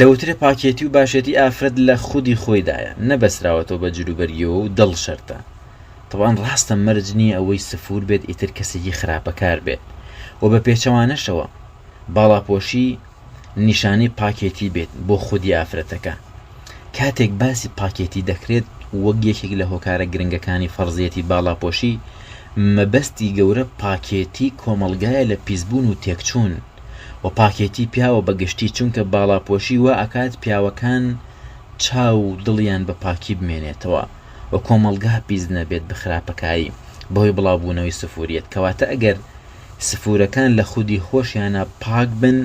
دەوترێ پاکێتی و باشێتی ئافرەت لە خودی خۆیدایە، نەبەسراوەتەوە بە جلوبەریەوە و دڵ شەرتە. طبعاً ڕاستە مەرج نییە ئەوەی سفور بێت ئیتر کەسێکی خراپەکار بێت و بە پێچەوانەشەوە باڵاپۆشی نیشانەی پاکێتی بێت بۆ خودی ئافرەتەکە. کاتێک باسی پاکێتی دەکرێت وەک یەکێک لە هۆکارە گرنگەکانی فەرزیەتی باڵاپۆشی، مەبەستی گەورە پاکێتی کۆمەڵگایە لە پیسبوون و تێکچوون و پاکێتی پیاوە بەگشتی، چونکە باڵاپۆشی وا ئەکات پیاوەکان چاو و دڵیان بە پاکی بمێنێتەوە و کۆمەڵگا پیس نەبێت بە خراپەکایی بەهۆی بڵاوبوونەوەی سفوریەت. کەواتە ئەگەر سفورەکان لە خودی خۆشیانە پاک بن،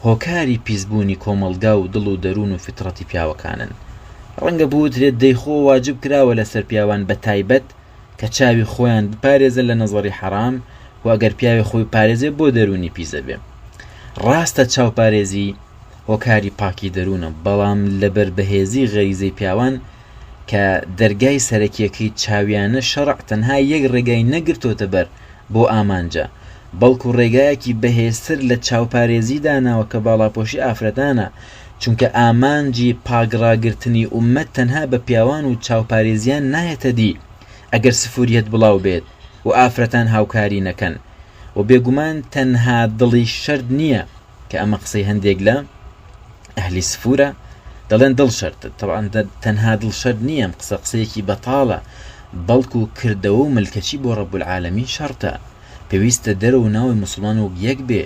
هۆکاری پیسبوونی کۆمەڵگا و دڵ و دەروون و فترەتی پیاوەکانن. ڕەنگە بوترێت دەیخۆ واجب کراوە لەسەر پیاوان بە تایبەت کە چاوی خۆیان بپارێزن لە نەزەری حەرام و ئەگەر پیاوی خۆی پارێزێ بۆ دەرونی پیسە بێ. ڕاستە چاوپارێزی هۆکاری پاکی دەروونە، بەڵام لەبەر بەهێزی غەریزەی پیاوان کە دەرگای سەرەکیەکەی چاویانە شەڕع تەنها یەک ڕێگای نەگرتۆتە بەر بۆ ئامانجە، بەڵکو ڕێگایەکی بەهێزتر لە چاوپارێزی داناوە کە باڵاپۆشی ئافرەتانە، چونکە ئامانجی پاگڕاگرتنی ئومەت تەنها بە پیاوان و چاوپارێزیان نایەتە دی ئەگەر سفوریەت بڵاو بێت و ئافرەتان هاوکاری نەکەن. و بێگومان تەنها دڵی شەرد نییە کە ئەمە قسەی هەندێک لە ئەهلی سفورە دەڵێن دڵ شەرتە. طبعاً تەنها دڵ شەرد نییە، قسەیەکی بەتاڵە، بەڵکو کردەوە و ملکەچی بۆ ڕەب العالەمین شەرتە. پێویستە دەرە و ناوی موسڵمان و یەک بێ